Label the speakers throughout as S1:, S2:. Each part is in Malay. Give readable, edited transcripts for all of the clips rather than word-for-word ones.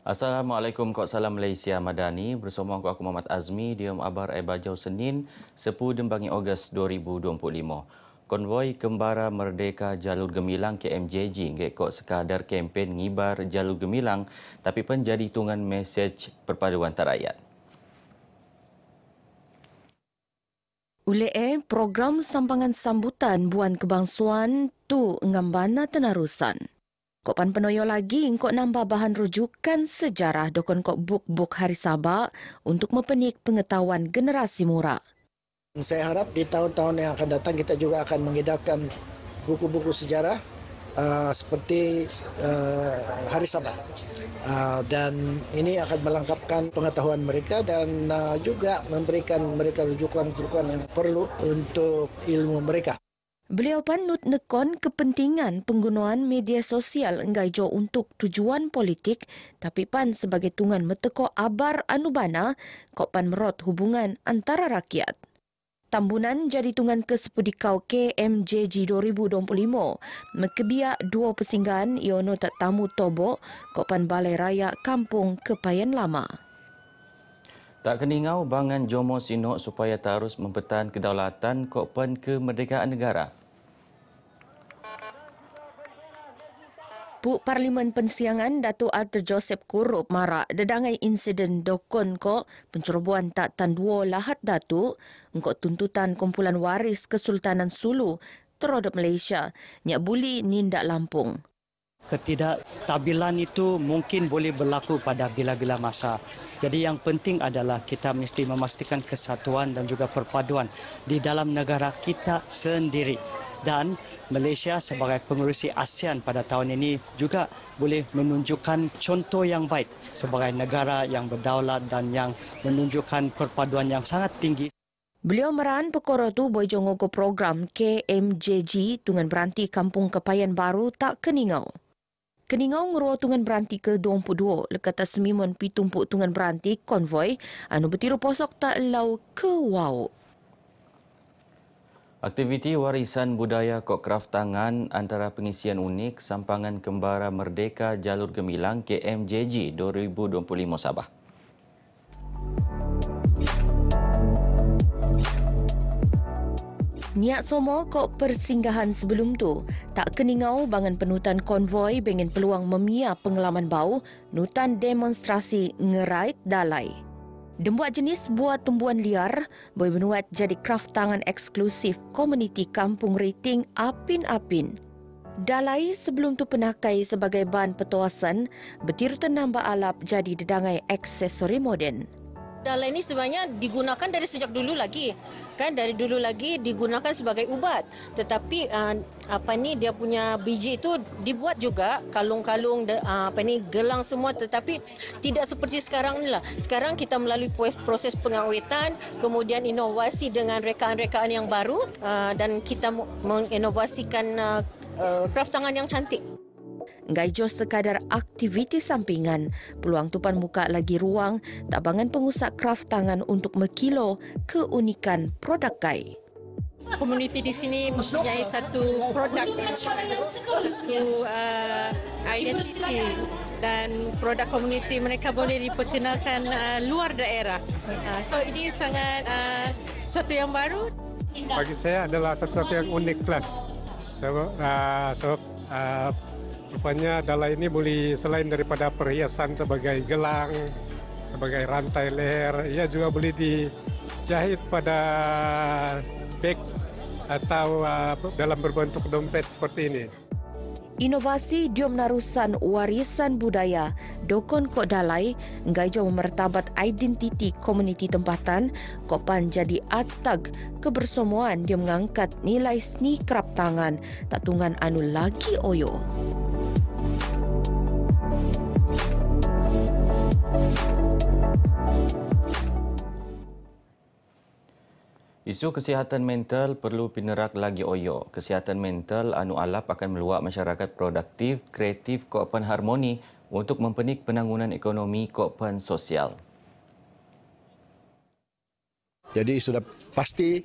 S1: Assalamualaikum, Kok Salam Malaysia Madani. Bersama aku Muhammad Azmi, Diam Abar Bajau Senin, 10 Dembangi Ogos 2025. Konvoi Kembara Merdeka Jalur Gemilang KMJG ngekok sekadar kempen ngibar Jalur Gemilang tapi pun jadi tungan mesej perpaduan rakyat.
S2: Program sampangan sambutan Buan Kebangsuan tu ngambana tenarusan. Kok pan penoyo lagi kok nambah bahan rujukan sejarah dokon kok buk-buk Hari Sabak untuk mempenik pengetahuan generasi muda.
S3: Saya harap di tahun-tahun yang akan datang kita juga akan mengedarkan buku-buku sejarah seperti Hari Sabak. Dan ini akan melengkapkan pengetahuan mereka dan juga memberikan mereka rujukan-rujukan yang perlu untuk ilmu mereka.
S2: Beliau panut nekon kepentingan penggunaan media sosial engaijo untuk tujuan politik tapi pan sebagai tungan meteko abar anubana kok pan merot hubungan antara rakyat. Tambunan jadi tungan ke-10 KMJG 2025 mekebiak dua persinggahan iono tak tamu tobo kok pan Balai Raya Kampung Kepayan Lama.
S1: Tak keningau bangan Jomo Sinok supaya terus mempertahan kedaulatan kok pan kemerdekaan negara.
S2: Pu Parlimen Pensiangan Datuk Arthur Joseph Kurup marak dedangai insiden dokon kok pencerobohan tak tanduo lahat Datuk engkau tuntutan kumpulan waris Kesultanan Sulu terhadap Malaysia nyak buli nindak Lampung.
S4: Ketidakstabilan itu mungkin boleh berlaku pada bila-bila masa. Jadi yang penting adalah kita mesti memastikan kesatuan dan juga perpaduan di dalam negara kita sendiri. Dan Malaysia sebagai pengerusi ASEAN pada tahun ini juga boleh menunjukkan contoh yang baik sebagai negara yang berdaulat dan yang menunjukkan perpaduan yang sangat tinggi.
S2: Beliau meran perkara tu bojongogo program KMJG Tungan Beranti Kampung Kepayan Baru tak keningau. Keningau ngeruo tungan beranti ke-22 lekata semimon pitumpuk tungan beranti konvoi anu betiru posok tak lau ke wau.
S1: Aktiviti warisan budaya kok kraft tangan antara pengisian unik Sampangan Kembara Merdeka Jalur Gemilang KMJG 2025 Sabah.
S2: Niat somo kok persinggahan sebelum tu tak keningau bangan penutan konvoi bengen peluang memia pengalaman bau nutan demonstrasi ngerait dalai. Dembuat jenis buat tumbuhan liar boleh menuat jadi kraft tangan eksklusif komuniti kampung rating Apin-Apin. Dalai sebelum tu penakai sebagai bahan petuasan betir tenambah alap jadi dedangai aksesori moden.
S5: Dalai ini sebenarnya digunakan dari sejak dulu lagi, kan dari dulu lagi digunakan sebagai ubat. Tetapi dia punya biji itu dibuat juga kalung-kalung gelang semua, tetapi tidak seperti sekarang ni lah. Sekarang kita melalui proses pengawetan, kemudian inovasi dengan rekaan-rekaan yang baru dan kita menginovasikan kraft tangan yang cantik.
S2: Ngaijo sekadar aktiviti sampingan, peluang tupan muka lagi ruang tak bangan pengusaha kraft tangan untuk mekilo keunikan produk kai.
S6: Komuniti di sini mempunyai satu produk, satu identiti dan produk komuniti mereka boleh diperkenalkan luar daerah. So ini sangat sesuatu yang baru.
S7: Bagi saya adalah sesuatu yang unik lah. Rupanya dalai ini boleh selain daripada perhiasan sebagai gelang, sebagai rantai leher, ia juga boleh dijahit pada beg atau dalam berbentuk dompet seperti ini.
S2: Inovasi diom narusan warisan budaya dokon kok dalai ngaijo memertabat identiti komuniti tempatan kok pan jadi atag kebersamaan dia mengangkat nilai seni kraft tangan tak tungan anu lagi oyo.
S1: Isu kesihatan mental perlu pinerak lagi oyo. Kesihatan mental anu alap akan meluak masyarakat produktif, kreatif, kopan harmoni untuk mempenik penanggungan ekonomi kopan sosial.
S8: Jadi sudah pasti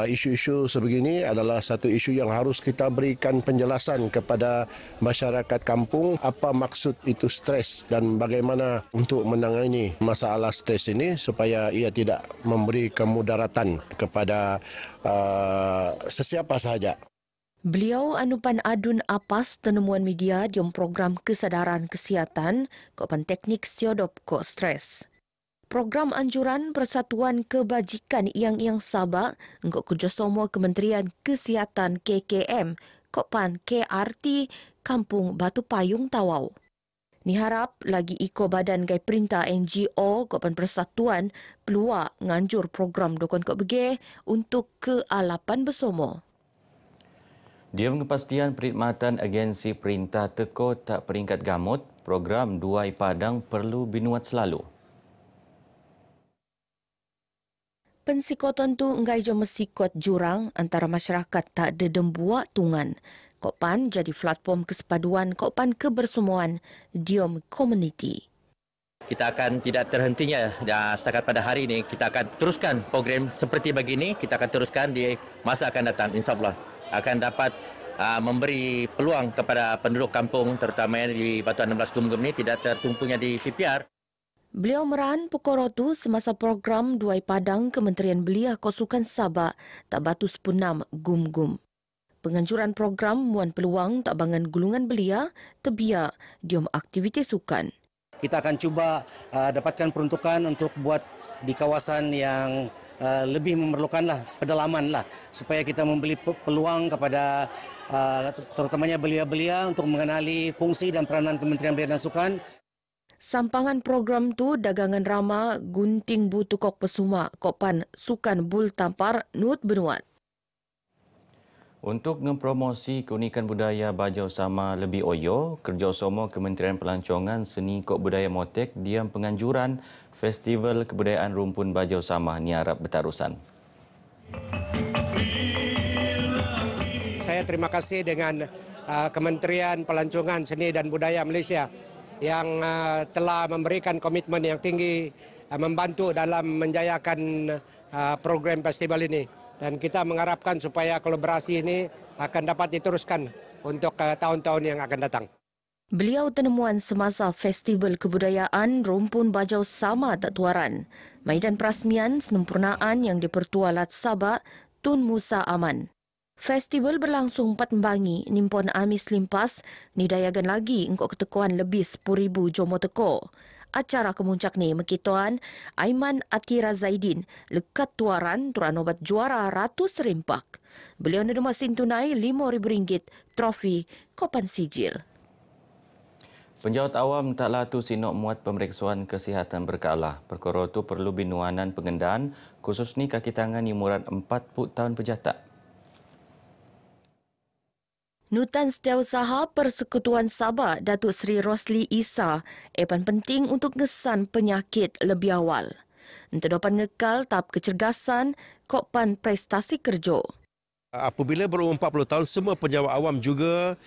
S8: isu-isu sebegini adalah satu isu yang harus kita berikan penjelasan kepada masyarakat kampung apa maksud itu stres dan bagaimana untuk menangani masalah stres ini supaya ia tidak memberi kemudaratan kepada sesiapa sahaja.
S2: Beliau Anupan Adun Apas tenemuan media di program kesedaran kesihatan Kopan Teknik Siodop Ko Stres. Program anjuran Persatuan Kebajikan Yang Sabah engkau kerjasama Kementerian Kesihatan KKM Kopan KRT Kampung Batu Payung Tawau. Ni harap lagi iko badan gai perintah NGO Kopan Persatuan peluang nganjur program dokon kok bege untuk kealapan bersama.
S1: Dia kepastian perkhidmatan agensi perintah teko tak peringkat gamut, program Duai Padang perlu binuat selalu.
S2: Pensikotan tu ngai jo mesikot jurang antara masyarakat tak ada dembuak tungan. Kopan jadi platform kesepaduan Kopan kebersemuan diom komuniti.
S9: Kita akan tidak terhentinya setakat pada hari ini. Kita akan teruskan program seperti begini. Kita akan teruskan di masa akan datang. InsyaAllah akan dapat memberi peluang kepada penduduk kampung terutamanya di Batuan 16 Gum-Gum ini tidak tertumpunya di PPR.
S2: Beliau merahan perkara tu semasa program Duai Padang Kementerian Belia Kosukan Sabah tak batu sepunam Gum-Gum. Penganjuran program muan peluang tak bangan gulungan belia terbiak diom aktiviti sukan.
S4: Kita akan cuba dapatkan peruntukan untuk buat di kawasan yang lebih memerlukanlah pedalaman lah supaya kita memberi peluang kepada terutamanya belia-belia untuk mengenali fungsi dan peranan Kementerian Belia dan Sukan.
S2: Sampangan program tu dagangan rama gunting butukok pesuma Kopan Sukan Bul Tampar Nut Benuat.
S1: Untuk mempromosi keunikan budaya Bajau Sama lebih oyo, kerjasama Kementerian Pelancongan Seni Kok Budaya Motek diam penganjuran Festival Kebudayaan Rumpun Bajau Sama ni harap bertarusan.
S7: Saya terima kasih dengan Kementerian Pelancongan Seni dan Budaya Malaysia yang telah memberikan komitmen yang tinggi membantu dalam menjayakan program festival ini. Dan kita mengharapkan supaya kolaborasi ini akan dapat diteruskan untuk tahun-tahun yang akan datang.
S2: Beliau tenemuan semasa Festival Kebudayaan Rumpun Bajau Sama tak tuaran. Maidan perasmian sempurnaan yang dipertualat Sabah Tun Musa Aman. Festival berlangsung 4 Membangi, nimpon Amis Limpas, nidayagan lagi engkau ketekuan lebih 10,000 jomo teko. Acara kemuncak ni mekituan Aiman Atira Zaidin lekat tuaran turan obat juara ratus rimpak. Beliau nerima tunai RM5,000 trofi Kopan Sijil.
S1: Penjawat awam tak latu sinok muat pemeriksaan kesihatan berkala. Perkara itu perlu binuanan pengendaan khusus ni kaki tangan umuran 40 tahun pejatak.
S2: Nutan Setiausaha Persekutuan Sabah Datuk Seri Rosli Isa epan penting untuk ngesan penyakit lebih awal. Untuk dapat ngekal tahap kecergasan Kopan prestasi kerja.
S10: Apabila berumur 40 tahun, semua penjawat awam juga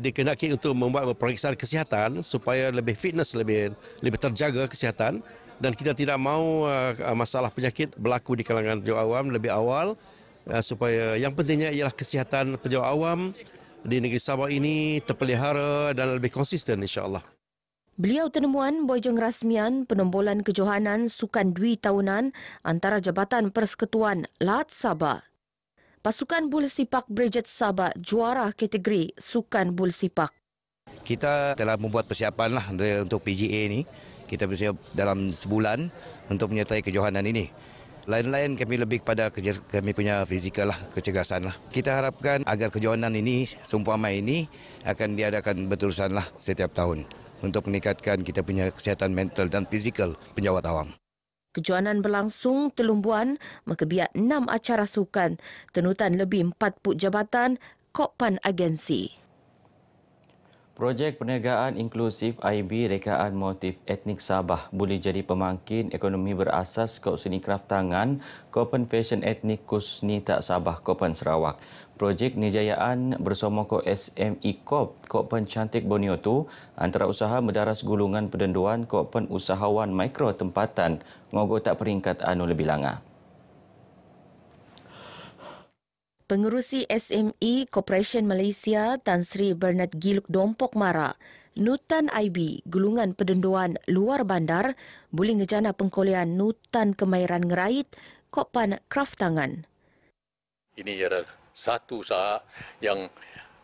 S10: dikenaki untuk membuat pemeriksaan kesihatan supaya lebih fitness, lebih terjaga kesihatan. Dan kita tidak mahu masalah penyakit berlaku di kalangan penjawat awam lebih awal supaya yang pentingnya ialah kesihatan penjawat awam di negeri Sabah ini terpelihara dan lebih konsisten insya-Allah.
S2: Beliau tenemuan bojong rasmian penombolan kejohanan Sukan Dwi tahunan antara Jabatan Persekutuan Lat Sabah. Pasukan Bul Sipak Bridget Sabah juara kategori Sukan Bul Sipak.
S11: Kita telah membuat persiapan lah untuk PGA ni. Kita bersiap dalam sebulan untuk menyertai kejohanan ini. Lain-lain kami lebih kepada kami punya fizikal lah, kecergasan lah. Kita harapkan agar kejohanan ini, seumpama ini akan diadakan berterusan lah setiap tahun untuk meningkatkan kita punya kesihatan mental dan fizikal penjawat awam.
S2: Kejohanan berlangsung telumbuan mekebiak 6 acara sukan, tenutan lebih 40 jabatan Kopan agensi.
S1: Projek Perniagaan Inklusif IB Rekaan Motif Etnik Sabah boleh jadi pemangkin ekonomi berasas kau seni kraft tangan Kopan Fashion Etnik Kusni Tak Sabah Kopan Sarawak. Projek nijayaan bersama ko SME Corp Kopan Cantik Borneo tu antara usaha mendaras gulungan pendenduan Kopan usahawan mikro tempatan ngogo tak peringkat anu lebih langa.
S2: Pengerusi SME Corporation Malaysia Tan Sri Bernard Giluk Dompok Mara, Nutan IB Gulungan Pedenduan Luar Bandar boleh ngejana pengkolean Nutan Kemahiran Ngerait Kokpan Kraft Tangan.
S12: Ini adalah satu usaha yang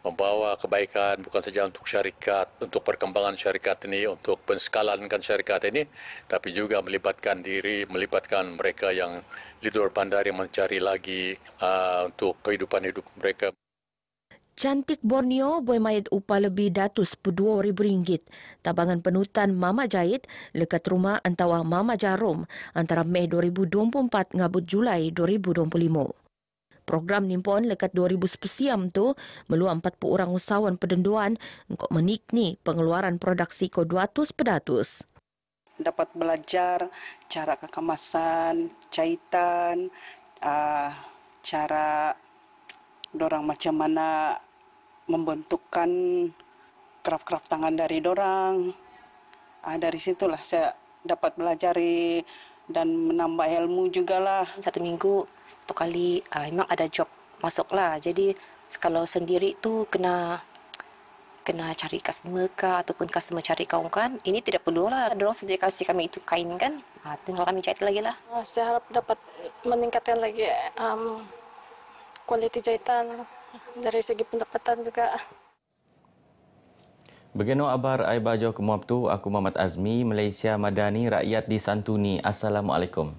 S12: membawa kebaikan bukan saja untuk syarikat, untuk perkembangan syarikat ini, untuk penskalankan syarikat ini, tapi juga melibatkan mereka yang di luar bandar yang mencari lagi untuk kehidupan hidup mereka.
S2: Cantik Borneo boy mayat upah lebih datus RM2,000. Tabangan penutan Mama Jahit lekat rumah antawa Mama Jarum antara Mei 2024 ngabut Julai 2025. Program nimpon lekat 2000 spesiam tu meluang 40 orang usahawan pedenduan untuk menikni pengeluaran produksi ko 200 pedatus.
S13: Dapat belajar cara kekemasan, jahitan, cara dorang macam mana membentukkan kraft-kraft tangan dari dorang. Dari situlah saya dapat belajar dan menambah ilmu juga lah.
S14: 1 minggu 1 kali memang ada job masuk lah. Jadi kalau sendiri tu kena cari customer kah ataupun customer cari kawan kan, ini tidak perlu lah. Dorang sendiri kasih kami itu kain kan, tinggal kami jahit lagi lah.
S6: Saya harap dapat meningkatkan lagi kualiti jahitan dari segi pendapatan juga.
S1: Begino abar ai bajo kemuap tu, aku Muhammad Azmi, Malaysia Madani, rakyat disantuni. Assalamualaikum.